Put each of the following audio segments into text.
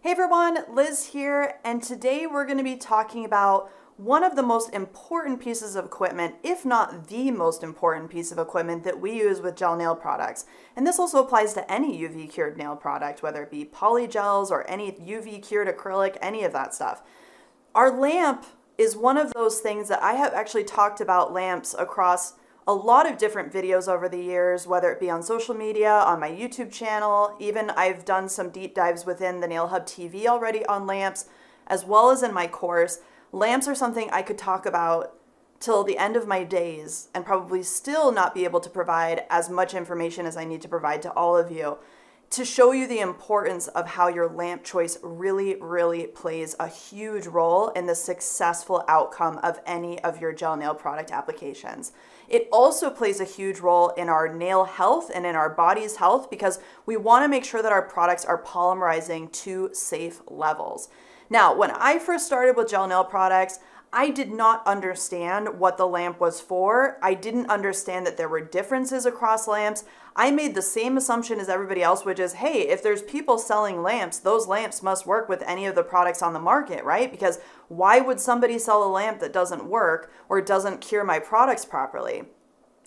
Hey everyone, Liz here, and today we're going to be talking about one of the most important pieces of equipment, if not the most important piece of equipment that we use with gel nail products. And this also applies to any UV cured nail product, whether it be polygels or any UV cured acrylic, any of that stuff. Our lamp is one of those things that I have actually talked about lamps across a lot of different videos over the years, whether it be on social media, on my YouTube channel, even I've done some deep dives within the Nail Hub TV already on lamps, as well as in my course. Lamps are something I could talk about till the end of my days and probably still not be able to provide as much information as I need to provide to all of you to show you the importance of how your lamp choice really plays a huge role in the successful outcome of any of your gel nail product applications. It also plays a huge role in our nail health and in our body's health because we want to make sure that our products are polymerizing to safe levels. Now, when I first started with gel nail products, I did not understand what the lamp was for. I didn't understand that there were differences across lamps. I made the same assumption as everybody else, which is, hey, if there's people selling lamps, those lamps must work with any of the products on the market, right? Because why would somebody sell a lamp that doesn't work or doesn't cure my products properly?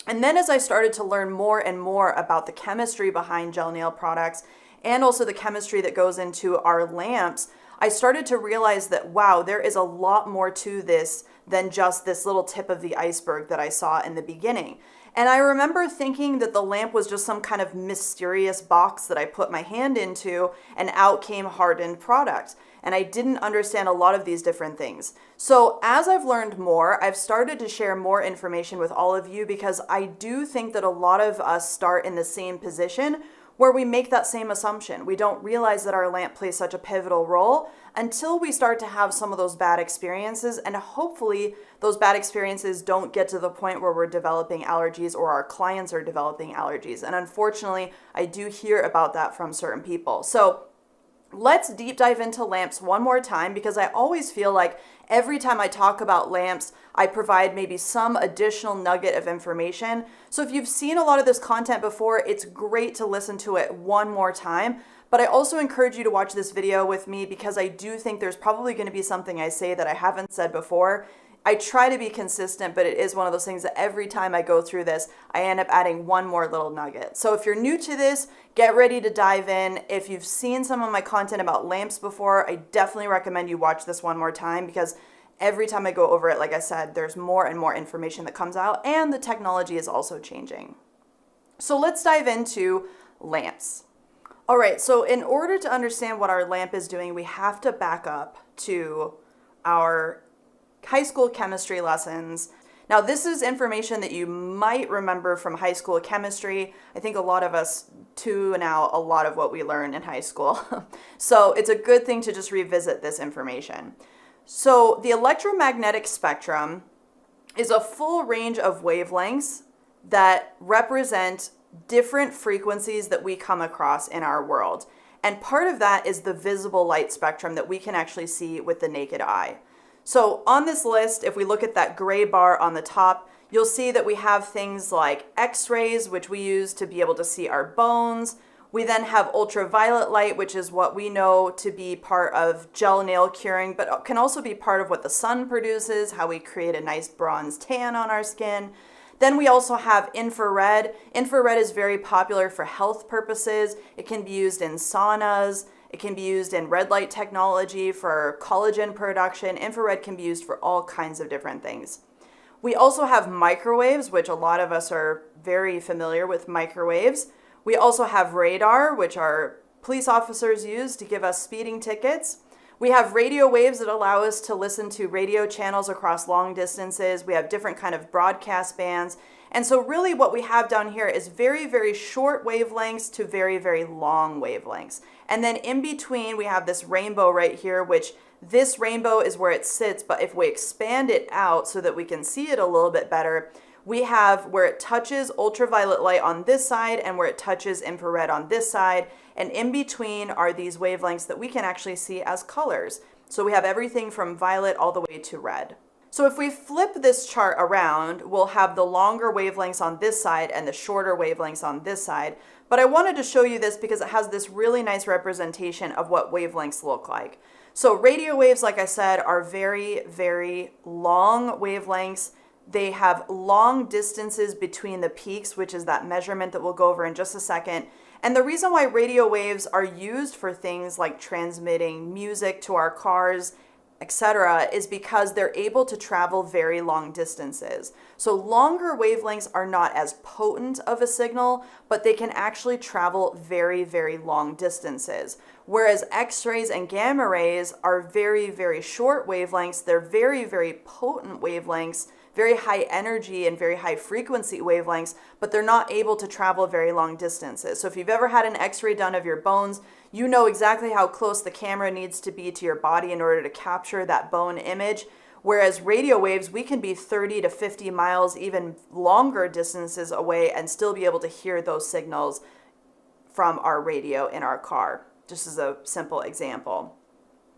And then as I started to learn more and more about the chemistry behind gel nail products and also the chemistry that goes into our lamps, I started to realize that, wow, there is a lot more to this than just this little tip of the iceberg that I saw in the beginning. And I remember thinking that the lamp was just some kind of mysterious box that I put my hand into and out came hardened product. And I didn't understand a lot of these different things. So as I've learned more, I've started to share more information with all of you because I do think that a lot of us start in the same position where we make that same assumption. We don't realize that our lamp plays such a pivotal role until we start to have some of those bad experiences, and hopefully those bad experiences don't get to the point where we're developing allergies or our clients are developing allergies. And unfortunately, I do hear about that from certain people. So let's deep dive into lamps one more time because I always feel like every time I talk about lamps, I provide maybe some additional nugget of information. So if you've seen a lot of this content before, it's great to listen to it one more time. But I also encourage you to watch this video with me because I do think there's probably going to be something I say that I haven't said before. I try to be consistent, but it is one of those things that every time I go through this, I end up adding one more little nugget. So if you're new to this, get ready to dive in. If you've seen some of my content about lamps before, I definitely recommend you watch this one more time because every time I go over it, like I said, there's more and more information that comes out and the technology is also changing. So let's dive into lamps. All right, so in order to understand what our lamp is doing, we have to back up to our high school chemistry lessons. Now, this is information that you might remember from high school chemistry. I think a lot of us tune out a lot of what we learn in high school. So it's a good thing to just revisit this information. So the electromagnetic spectrum is a full range of wavelengths that represent different frequencies that we come across in our world. And part of that is the visible light spectrum that we can actually see with the naked eye. So on this list, if we look at that gray bar on the top, you'll see that we have things like X-rays, which we use to be able to see our bones. We then have ultraviolet light, which is what we know to be part of gel nail curing, but can also be part of what the sun produces, how we create a nice bronze tan on our skin. Then we also have infrared. Infrared is very popular for health purposes. It can be used in saunas. It can be used in red light technology for collagen production. Infrared can be used for all kinds of different things. We also have microwaves, which a lot of us are very familiar with microwaves. We also have radar, which our police officers use to give us speeding tickets. We have radio waves that allow us to listen to radio channels across long distances. We have different kind of broadcast bands. And so really what we have down here is very short wavelengths to very long wavelengths. And then in between, we have this rainbow right here, which this rainbow is where it sits. But if we expand it out so that we can see it a little bit better, we have where it touches ultraviolet light on this side and where it touches infrared on this side. And in between are these wavelengths that we can actually see as colors. So we have everything from violet all the way to red. So if we flip this chart around, we'll have the longer wavelengths on this side and the shorter wavelengths on this side. But I wanted to show you this because it has this really nice representation of what wavelengths look like. So radio waves, like I said, are very, very long wavelengths. They have long distances between the peaks, which is that measurement that we'll go over in just a second. And the reason why radio waves are used for things like transmitting music to our cars, etc., is because they're able to travel very long distances. So longer wavelengths are not as potent of a signal, but they can actually travel very, very long distances. Whereas X-rays and gamma rays are very, very short wavelengths. They're very, very potent wavelengths, very high energy and very high frequency wavelengths, but they're not able to travel very long distances. So if you've ever had an X-ray done of your bones, you know exactly how close the camera needs to be to your body in order to capture that bone image. Whereas radio waves, we can be 30 to 50 miles, even longer distances away, and still be able to hear those signals from our radio in our car, just as a simple example.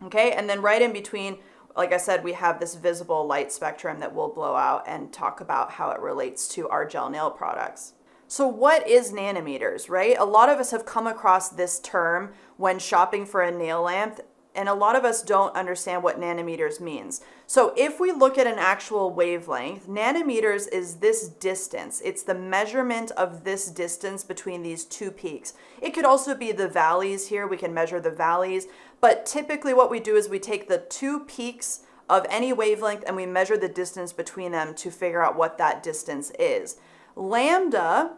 Okay, and then right in between, like I said, we have this visible light spectrum that we'll blow out and talk about how it relates to our gel nail products. So what is nanometers, right? A lot of us have come across this term when shopping for a nail lamp, and a lot of us don't understand what nanometers means. So if we look at an actual wavelength, nanometers is this distance. It's the measurement of this distance between these two peaks. It could also be the valleys here. We can measure the valleys, but typically what we do is we take the two peaks of any wavelength and we measure the distance between them to figure out what that distance is. Lambda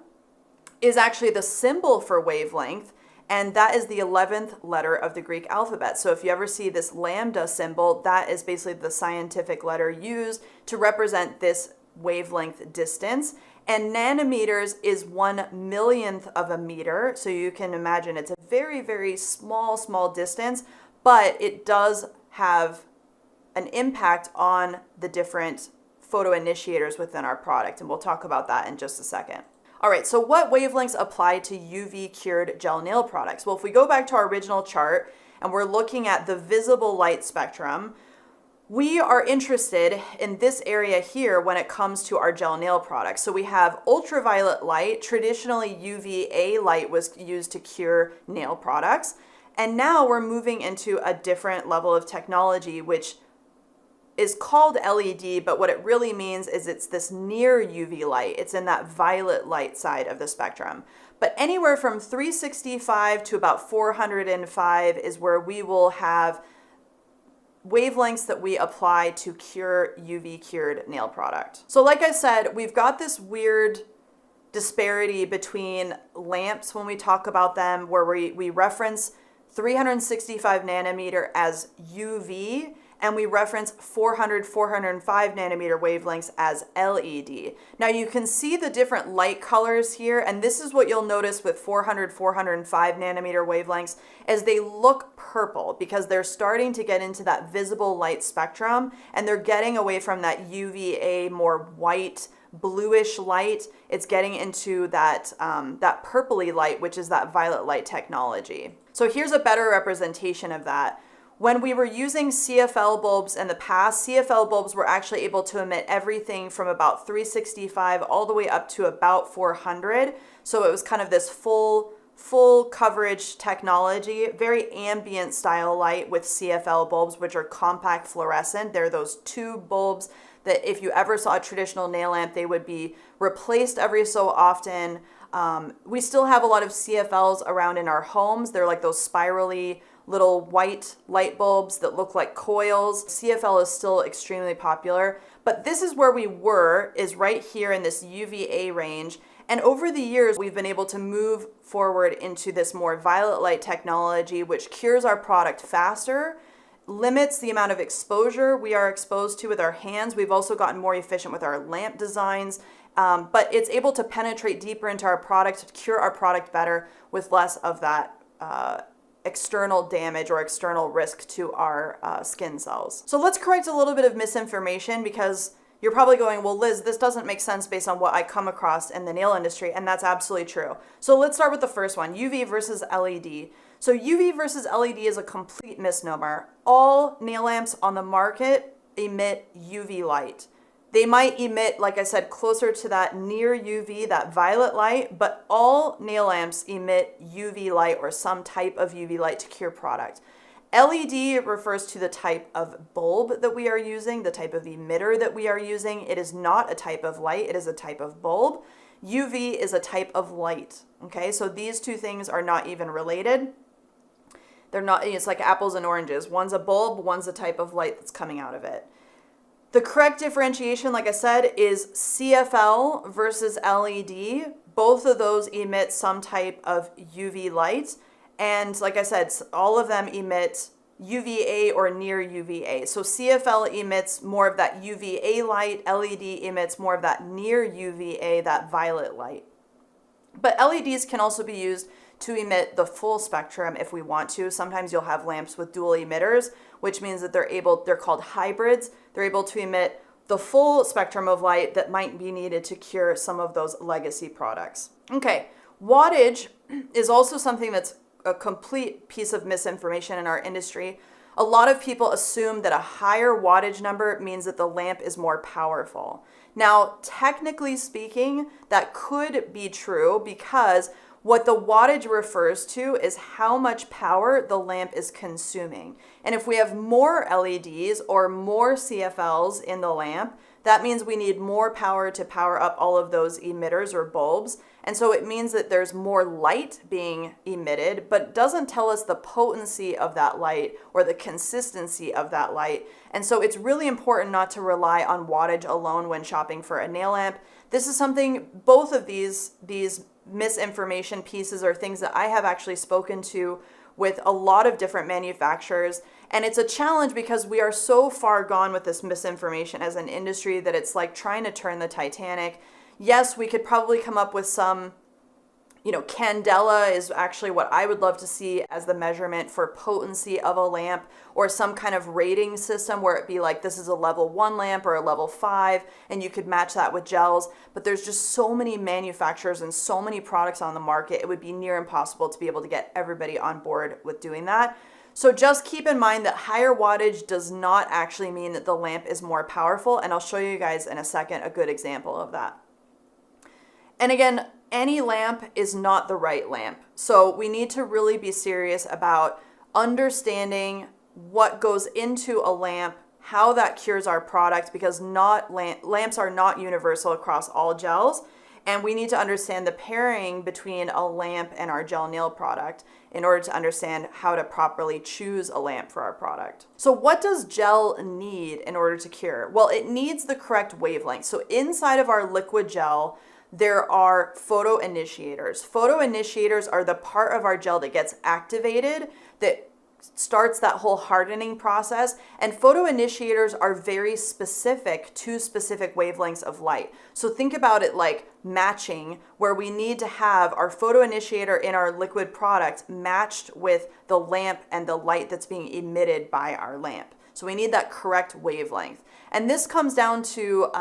is actually the symbol for wavelength, and that is the 11th letter of the Greek alphabet. So if you ever see this lambda symbol, that is basically the scientific letter used to represent this wavelength distance. And nanometers is 1/1,000,000th of a meter. So you can imagine it's a very, very small distance, but it does have an impact on the different photoinitiators within our product. And we'll talk about that in just a second. All right, so what wavelengths apply to UV cured gel nail products? Well, if we go back to our original chart and we're looking at the visible light spectrum, we are interested in this area here when it comes to our gel nail products. So we have ultraviolet light. Traditionally, UVA light was used to cure nail products. And now we're moving into a different level of technology, which is called LED, but what it really means is it's this near UV light. It's in that violet light side of the spectrum. But anywhere from 365 to about 405 is where we will have wavelengths that we apply to cure UV cured nail product. So like I said, we've got this weird disparity between lamps when we talk about them, where we reference 365 nanometer as UV, and we reference 400, 405 nanometer wavelengths as LED. Now you can see the different light colors here, and this is what you'll notice with 400, 405 nanometer wavelengths, as they look purple because they're starting to get into that visible light spectrum, and they're getting away from that UVA more white, bluish light. It's getting into that, that purpley light, which is that violet light technology. So here's a better representation of that. When we were using CFL bulbs in the past, CFL bulbs were actually able to emit everything from about 365 all the way up to about 400. So it was kind of this full coverage technology, very ambient style light with CFL bulbs, which are compact fluorescent. They're those tube bulbs that if you ever saw a traditional nail lamp, they would be replaced every so often. We still have a lot of CFLs around in our homes. They're like those spirally little white light bulbs that look like coils. CFL is still extremely popular, but this is where we were, is right here in this UVA range. And over the years, we've been able to move forward into this more violet light technology, which cures our product faster, limits the amount of exposure we are exposed to with our hands. We've also gotten more efficient with our lamp designs, but it's able to penetrate deeper into our product, cure our product better with less of that external damage or external risk to our skin cells. So let's correct a little bit of misinformation, because you're probably going, well, Liz, this doesn't make sense based on what I come across in the nail industry, and that's absolutely true. So let's start with the first one, UV versus LED. So UV versus LED is a complete misnomer. All nail lamps on the market emit UV light. They might emit, like I said, closer to that near UV, that violet light, but all nail lamps emit UV light or some type of UV light to cure product. LED refers to the type of bulb that we are using, the type of emitter that we are using. It is not a type of light, it is a type of bulb. UV is a type of light, okay? So these two things are not even related. They're not, it's like apples and oranges. One's a bulb, one's a type of light that's coming out of it. The correct differentiation, like I said, is CFL versus LED. Both of those emit some type of UV light. And like I said, all of them emit UVA or near UVA. So CFL emits more of that UVA light. LED emits more of that near UVA, that violet light. But LEDs can also be used to emit the full spectrum if we want to. Sometimes you'll have lamps with dual emitters, which means that they're called hybrids. They're able to emit the full spectrum of light that might be needed to cure some of those legacy products. Okay, wattage is also something that's a complete piece of misinformation in our industry. A lot of people assume that a higher wattage number means that the lamp is more powerful. Now, technically speaking, that could be true because what the wattage refers to is how much power the lamp is consuming. And if we have more LEDs or more CFLs in the lamp, that means we need more power to power up all of those emitters or bulbs. And so it means that there's more light being emitted, but it doesn't tell us the potency of that light or the consistency of that light. And so it's really important not to rely on wattage alone when shopping for a nail lamp. This is something, both of these misinformation pieces are things that I have actually spoken to with a lot of different manufacturers. And it's a challenge because we are so far gone with this misinformation as an industry that it's like trying to turn the Titanic. Yes, we could probably come up with some, candela is actually what I would love to see as the measurement for potency of a lamp, or some kind of rating system where it be like, this is a level 1 lamp or a level 5, and you could match that with gels. But there's just so many manufacturers and so many products on the market, it would be near impossible to be able to get everybody on board with doing that. So just keep in mind that higher wattage does not actually mean that the lamp is more powerful, and I'll show you guys in a second a good example of that. And again, any lamp is not the right lamp. So we need to really be serious about understanding what goes into a lamp, how that cures our product, because lamps are not universal across all gels. And we need to understand the pairing between a lamp and our gel nail product in order to understand how to properly choose a lamp for our product. So what does gel need in order to cure? Well, it needs the correct wavelength. So inside of our liquid gel, there are photoinitiators. Photoinitiators are the part of our gel that gets activated, that starts that whole hardening process. And photoinitiators are very specific to specific wavelengths of light. So think about it like matching, where we need to have our photoinitiator in our liquid product matched with the lamp and the light that's being emitted by our lamp. So we need that correct wavelength. And this comes down to,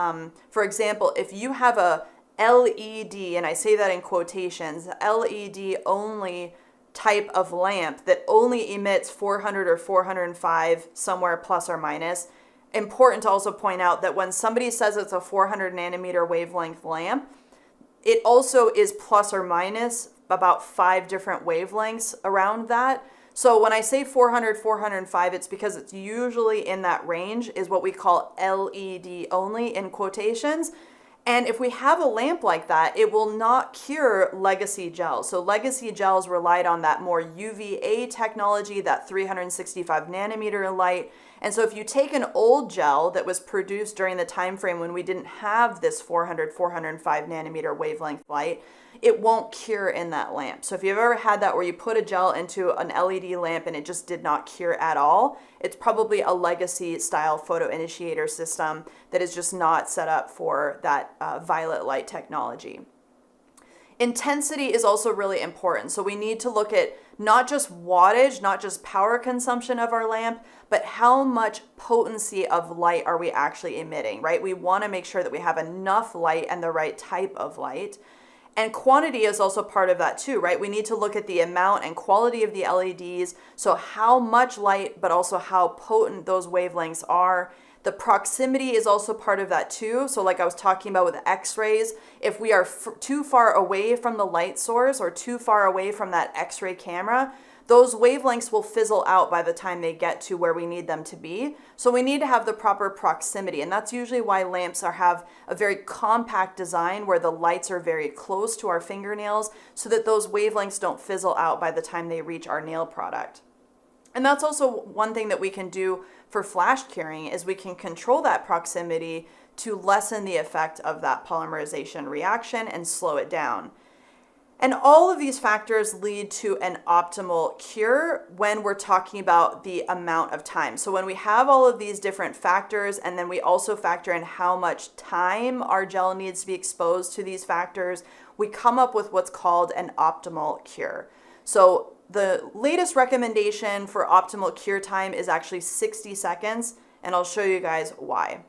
for example, if you have a LED, and I say that in quotations, LED only type of lamp that only emits 400 or 405, somewhere plus or minus. Important to also point out that when somebody says it's a 400 nanometer wavelength lamp, it also is plus or minus about 5 different wavelengths around that. So when I say 400, 405, it's because it's usually in that range, is what we call LED only in quotations. And if we have a lamp like that, it will not cure legacy gels. So legacy gels relied on that more UVA technology, that 365 nanometer light. And so if you take an old gel that was produced during the time frame when we didn't have this 400, 405 nanometer wavelength light, it won't cure in that lamp. So if you've ever had that where you put a gel into an LED lamp and it just did not cure at all, it's probably a legacy style photoinitiator system that is just not set up for that violet light technology. Intensity is also really important. So we need to look at not just wattage, not just power consumption of our lamp, but how much potency of light are we actually emitting, right? We want to make sure that we have enough light and the right type of light. And quantity is also part of that too, right? We need to look at the amount and quality of the LEDs. So how much light, but also how potent those wavelengths are. The proximity is also part of that too. So like I was talking about with x-rays, if we are too far away from the light source or too far away from that x-ray camera, those wavelengths will fizzle out by the time they get to where we need them to be. So we need to have the proper proximity, and that's usually why lamps have a very compact design where the lights are very close to our fingernails so that those wavelengths don't fizzle out by the time they reach our nail product. And that's also one thing that we can do for flash curing is we can control that proximity to lessen the effect of that polymerization reaction and slow it down. And all of these factors lead to an optimal cure when we're talking about the amount of time. So when we have all of these different factors, and then we also factor in how much time our gel needs to be exposed to these factors, we come up with what's called an optimal cure. So the latest recommendation for optimal cure time is actually 60 seconds, and I'll show you guys why.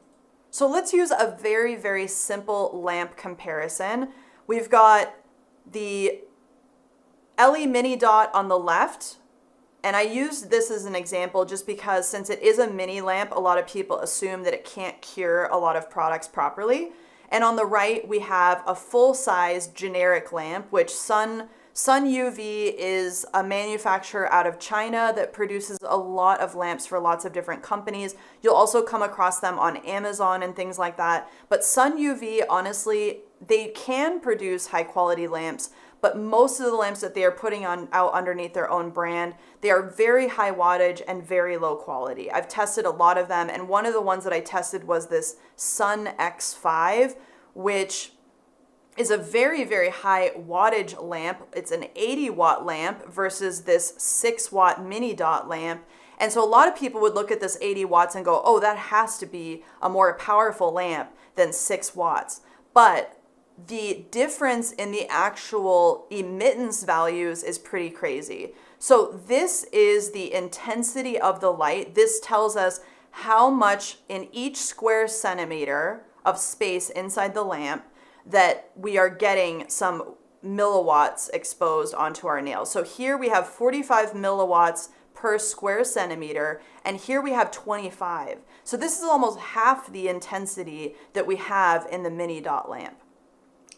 So let's use a very, very simple lamp comparison. We've got the LE mini dot on the left, and I used this as an example just because since it is a mini lamp, a lot of people assume that it can't cure a lot of products properly. And on the right, we have a full-size generic lamp, which Sun UV is a manufacturer out of China that produces a lot of lamps for lots of different companies. You'll also come across them on Amazon and things like that. But Sun UV, honestly, they can produce high quality lamps, but most of the lamps that they are putting out underneath their own brand, they are very high wattage and very low quality. I've tested a lot of them, and one of the ones that I tested was this Sun X5, which is a very, very high wattage lamp. It's an 80 watt lamp versus this 6 watt mini dot lamp. And so a lot of people would look at this 80 watts and go, oh, that has to be a more powerful lamp than 6 watts. But the difference in the actual emittance values is pretty crazy. So this is the intensity of the light. This tells us how much in each square centimeter of space inside the lamp that we are getting some milliwatts exposed onto our nails. So here we have 45 milliwatts per square centimeter, and here we have 25. So this is almost half the intensity that we have in the mini dot lamp.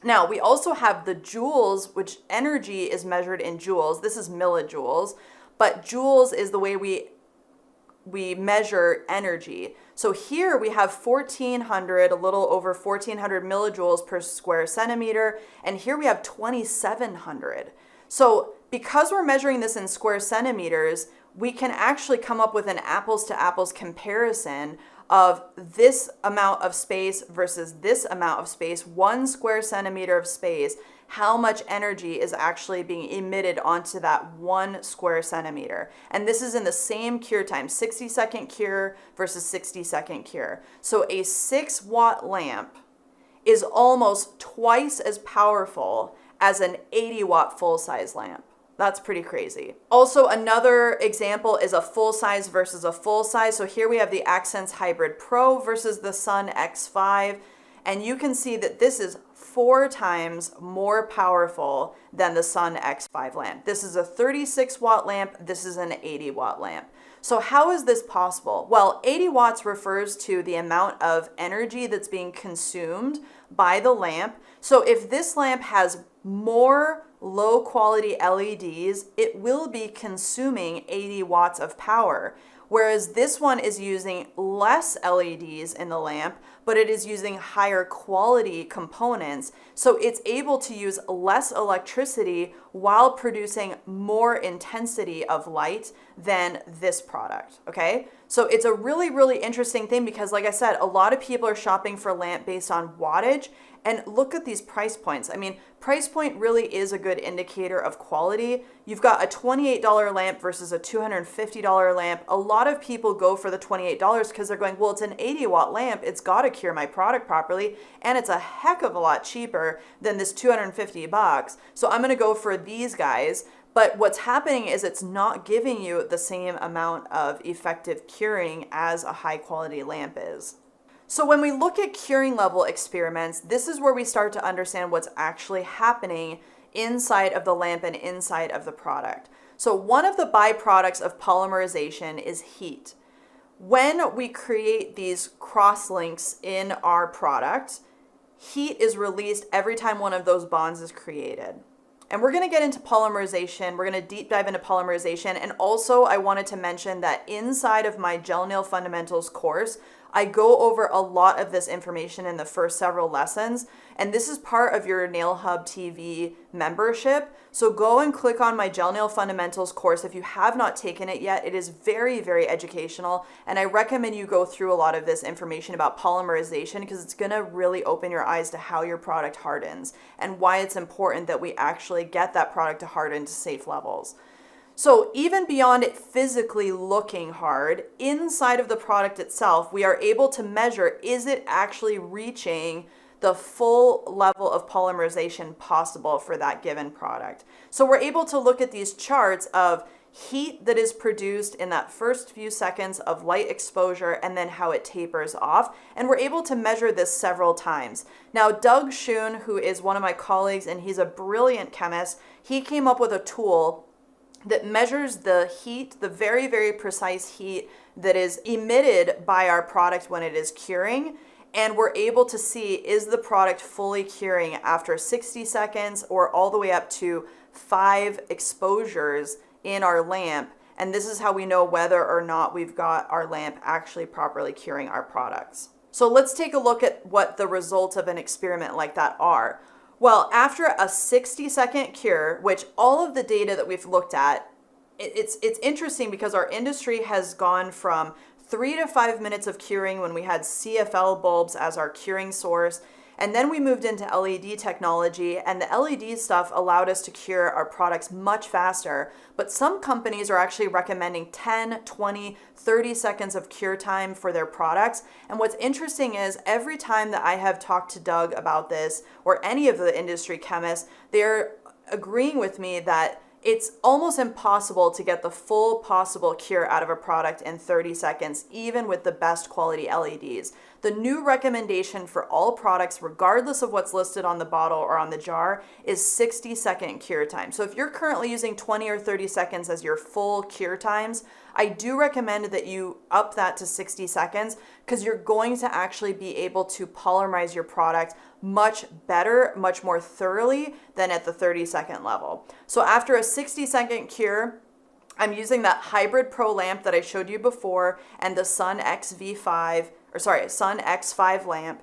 Now, we also have the joules, which energy is measured in joules. This is millijoules, but joules is the way we measure energy. So here we have 1,400, a little over 1,400 millijoules per square centimeter, and here we have 2,700. So because we're measuring this in square centimeters, we can actually come up with an apples to apples comparison of this amount of space versus this amount of space, 1 square centimeter of space, how much energy is actually being emitted onto that 1 square centimeter. And this is in the same cure time, 60-second cure versus 60-second cure. So a 6 watt lamp is almost twice as powerful as an 80 watt full-size lamp. That's pretty crazy. Also, another example is a full size versus a full size. So here we have the Accents Hybrid Pro versus the Sun X5. And you can see that this is 4 times more powerful than the Sun X5 lamp. This is a 36 watt lamp. This is an 80 watt lamp. So how is this possible? Well, 80 watts refers to the amount of energy that's being consumed by the lamp. So if this lamp has more low quality LEDs, it will be consuming 80 watts of power. Whereas this one is using less LEDs in the lamp, but it is using higher quality components. So it's able to use less electricity while producing more intensity of light than this product, okay? So it's a really, really interesting thing because like I said, a lot of people are shopping for a lamp based on wattage. And look at these price points. I mean, price point really is a good indicator of quality. You've got a $28 lamp versus a $250 lamp. A lot of people go for the $28 because they're going, well, it's an 80 watt lamp. It's got to cure my product properly. And it's a heck of a lot cheaper than this $250. So I'm going to go for these guys. But what's happening is it's not giving you the same amount of effective curing as a high quality lamp is. So when we look at curing level experiments, this is where we start to understand what's actually happening inside of the lamp and inside of the product. So one of the byproducts of polymerization is heat. When we create these cross-links in our product, heat is released every time one of those bonds is created. And we're going to get into polymerization. We're going to deep dive into polymerization. And also, I wanted to mention that inside of my Gel Nail Fundamentals course, I go over a lot of this information in the first several lessons. And this is part of your Nail Hub TV membership. So go and click on my Gel Nail Fundamentals course if you have not taken it yet. It is very, very educational. And I recommend you go through a lot of this information about polymerization because it's going to really open your eyes to how your product hardens and why it's important that we actually get that product to harden to safe levels. So even beyond it physically looking hard, inside of the product itself, we are able to measure, is it actually reaching the full level of polymerization possible for that given product? So we're able to look at these charts of heat that is produced in that first few seconds of light exposure and then how it tapers off. And we're able to measure this several times. Now, Doug Schoon, who is one of my colleagues and he's a brilliant chemist, he came up with a tool that measures the heat, the very, very precise heat that is emitted by our product when it is curing. And we're able to see, is the product fully curing after 60 seconds or all the way up to 5 exposures in our lamp. And this is how we know whether or not we've got our lamp actually properly curing our products. So let's take a look at what the results of an experiment like that are. Well, after a 60-second cure, which all of the data that we've looked at, it's interesting because our industry has gone from 3 to 5 minutes of curing when we had CFL bulbs as our curing source. And then we moved into LED technology, and the LED stuff allowed us to cure our products much faster. But some companies are actually recommending 10, 20, 30 seconds of cure time for their products. And what's interesting is every time that I have talked to Doug about this, or any of the industry chemists, they're agreeing with me that it's almost impossible to get the full possible cure out of a product in 30 seconds, even with the best quality LEDs. The new recommendation for all products, regardless of what's listed on the bottle or on the jar, is 60-second cure time. So if you're currently using 20 or 30 seconds as your full cure times, I do recommend that you up that to 60 seconds because you're going to actually be able to polymerize your product much better, much more thoroughly than at the 30-second level. So after a 60-second cure, I'm using that Hybrid Pro lamp that I showed you before and the Sun X5 lamp.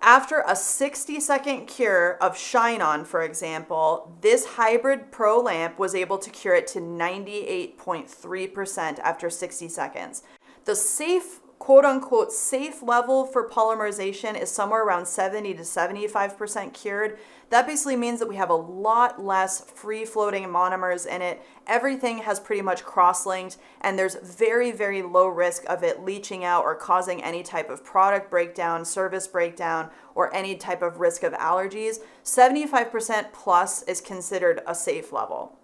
After a 60-second cure of Shine On, for example, this Hybrid Pro lamp was able to cure it to 98.3% after 60 seconds. The safe, quote-unquote, safe level for polymerization is somewhere around 70 to 75% cured. That basically means that we have a lot less free-floating monomers in it. Everything has pretty much cross-linked, and there's very, very low risk of it leaching out or causing any type of product breakdown, service breakdown, or any type of risk of allergies. 75% plus is considered a safe level.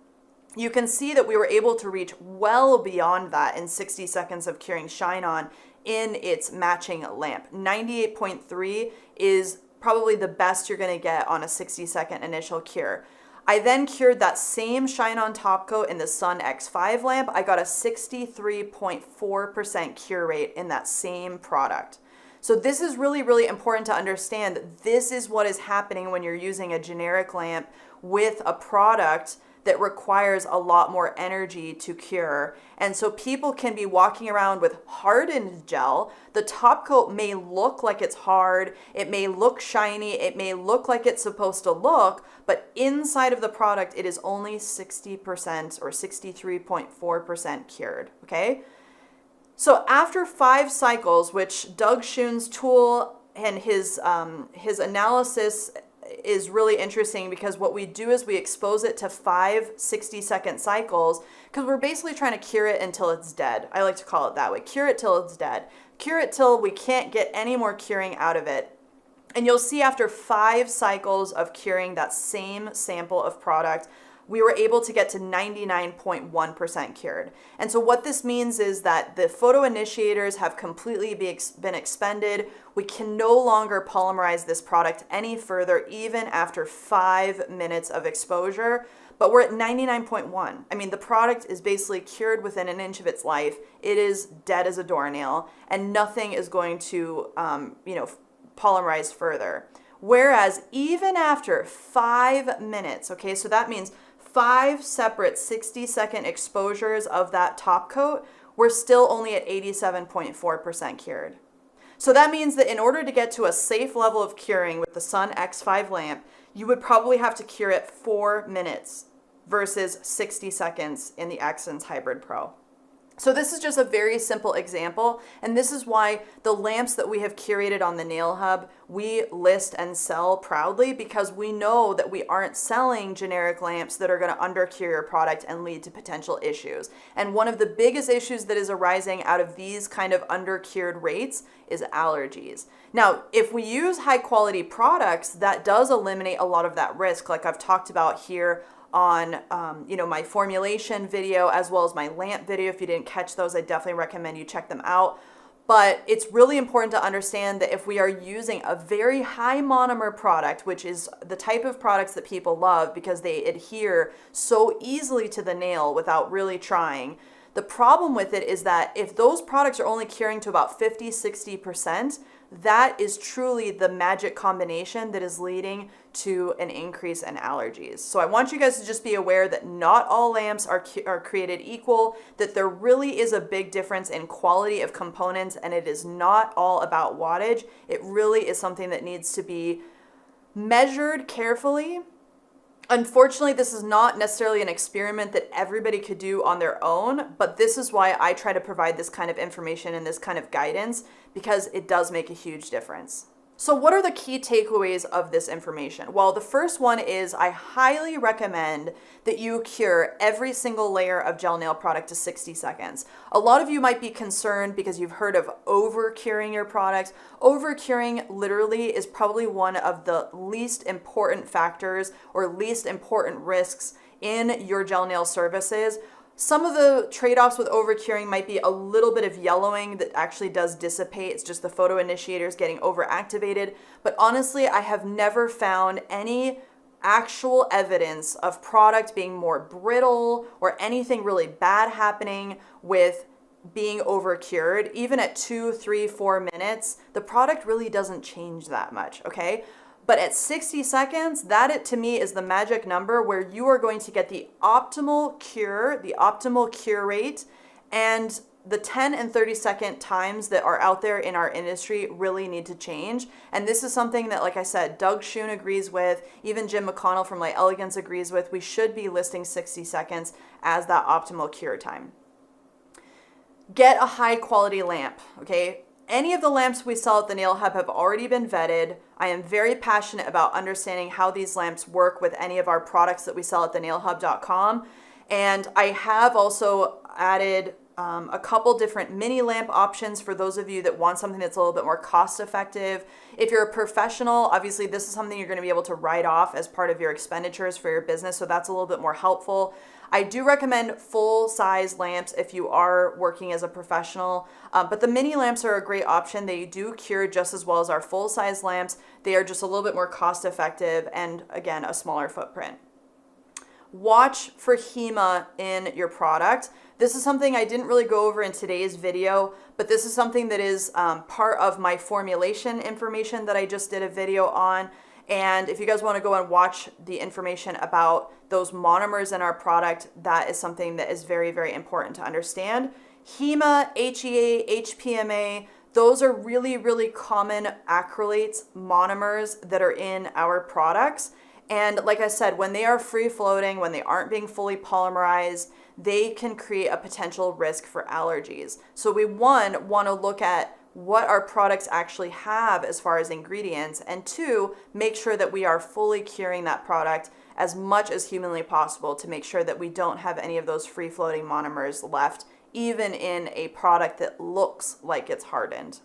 You can see that we were able to reach well beyond that in 60 seconds of curing Shine On in its matching lamp. 98.3 is probably the best you're going to get on a 60-second initial cure. I then cured that same Shine On top coat in the Sun X5 lamp. I got a 63.4% cure rate in that same product. So this is really, really important to understand that this is what is happening when you're using a generic lamp with a product that requires a lot more energy to cure. And so people can be walking around with hardened gel. The top coat may look like it's hard, it may look shiny, it may look like it's supposed to look, but inside of the product it is only 60% or 63.4% cured, okay? So after 5 cycles, which Doug Schoon's tool and his analysis is really interesting because what we do is we expose it to 5 60-second cycles because we're basically trying to cure it until it's dead. I like to call it that way. Cure it till it's dead. Cure it till we can't get any more curing out of it. And you'll see after 5 cycles of curing that same sample of product, we were able to get to 99.1% cured. And so what this means is that the photo initiators have completely been expended. We can no longer polymerize this product any further, even after 5 minutes of exposure. but we're at 99.1. I mean, the product is basically cured within an inch of its life. It is dead as a doornail, and nothing is going to, polymerize further. Whereas even after 5 minutes, okay, so that means 5 separate 60-second exposures of that top coat, we're still only at 87.4% cured. So that means that in order to get to a safe level of curing with the Sun X5 lamp, you would probably have to cure it 4 minutes versus 60 seconds in the Accents Hybrid Pro. So this is just a very simple example, and this is why the lamps that we have curated on the Nail Hub, we list and sell proudly, because we know that we aren't selling generic lamps that are going to undercure your product and lead to potential issues. And one of the biggest issues that is arising out of these kind of undercured rates is allergies. Now, if we use high quality products, that does eliminate a lot of that risk, like I've talked about here on my formulation video as well as my lamp video. If you didn't catch those, I definitely recommend you check them out. But it's really important to understand that if we are using a very high monomer product, which is the type of products that people love because they adhere so easily to the nail without really trying, the problem with it is that if those products are only curing to about 50-60%, that is truly the magic combination that is leading to an increase in allergies. So I want you guys to just be aware that not all lamps are created equal, that there really is a big difference in quality of components, and it is not all about wattage. It really is something that needs to be measured carefully. Unfortunately, this is not necessarily an experiment that everybody could do on their own, but this is why I try to provide this kind of information and this kind of guidance, because it does make a huge difference. So what are the key takeaways of this information? Well, the first one is I highly recommend that you cure every single layer of gel nail product to 60 seconds. A lot of you might be concerned because you've heard of over-curing your products. Over-curing literally is probably one of the least important factors or least important risks in your gel nail services. Some of the trade-offs with over-curing might be a little bit of yellowing that actually does dissipate. It's just the photo initiators getting overactivated. But honestly, I have never found any actual evidence of product being more brittle or anything really bad happening with being over-cured. Even at 2, 3, 4 minutes, the product really doesn't change that much, okay? But at 60 seconds, that to me is the magic number where you are going to get the optimal cure rate, and the 10 and 30 second times that are out there in our industry really need to change. And this is something that, like I said, Doug Schoen agrees with, even Jim McConnell from Light Elegance agrees with. We should be listing 60 seconds as that optimal cure time. Get a high quality lamp, okay? Any of the lamps we sell at the Nail Hub have already been vetted. I am very passionate about understanding how these lamps work with any of our products that we sell at thenailhub.com. And I have also added a couple different mini lamp options for those of you that want something that's a little bit more cost effective. If you're a professional, obviously this is something you're going to be able to write off as part of your expenditures for your business, so that's a little bit more helpful. I do recommend full-size lamps if you are working as a professional, but the mini lamps are a great option. They do cure just as well as our full-size lamps. They are just a little bit more cost-effective and, again, a smaller footprint. Watch for HEMA in your product. This is something I didn't really go over in today's video, but this is something that is part of my formulation information that I just did a video on. And if you guys want to go and watch the information about those monomers in our product, that is something that is very, very important to understand. HEMA, HEA, HPMA, those are really, really common acrylates, monomers that are in our products. And like I said, when they are free floating, when they aren't being fully polymerized, they can create a potential risk for allergies. So we want to look at what our products actually have as far as ingredients, and 2, make sure that we are fully curing that product as much as humanly possible to make sure that we don't have any of those free-floating monomers left, even in a product that looks like it's hardened.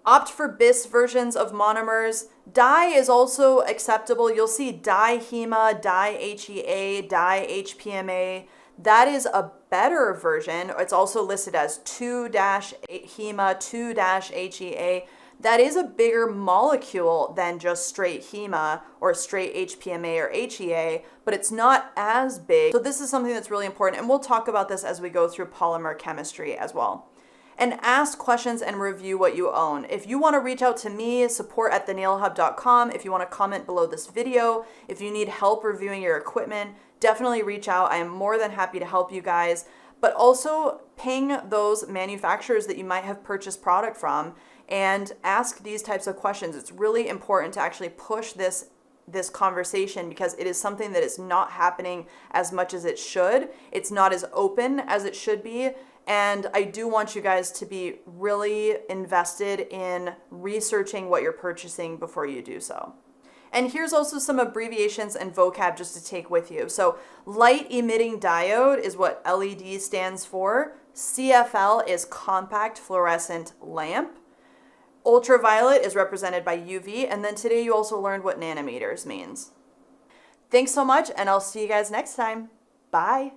Opt for BIS versions of monomers. Dye is also acceptable. You'll see dye HEMA, dye HEA, dye HPMA. That is a better version. It's also listed as 2-HEMA, 2-HEA. That is a bigger molecule than just straight HEMA or straight HPMA or HEA, but it's not as big. So this is something that's really important, and we'll talk about this as we go through polymer chemistry as well. And ask questions and review what you own. If you want to reach out to me, support@thenailhub.com. If you want to comment below this video, if you need help reviewing your equipment, definitely reach out. I am more than happy to help you guys. But also ping those manufacturers that you might have purchased product from and ask these types of questions. It's really important to actually push this conversation because it is something that is not happening as much as it should. It's not as open as it should be. And I do want you guys to be really invested in researching what you're purchasing before you do so. And here's also some abbreviations and vocab just to take with you. So light emitting diode is what LED stands for. CFL is compact fluorescent lamp. Ultraviolet is represented by UV. And then today you also learned what nanometers means. Thanks so much, and I'll see you guys next time. Bye.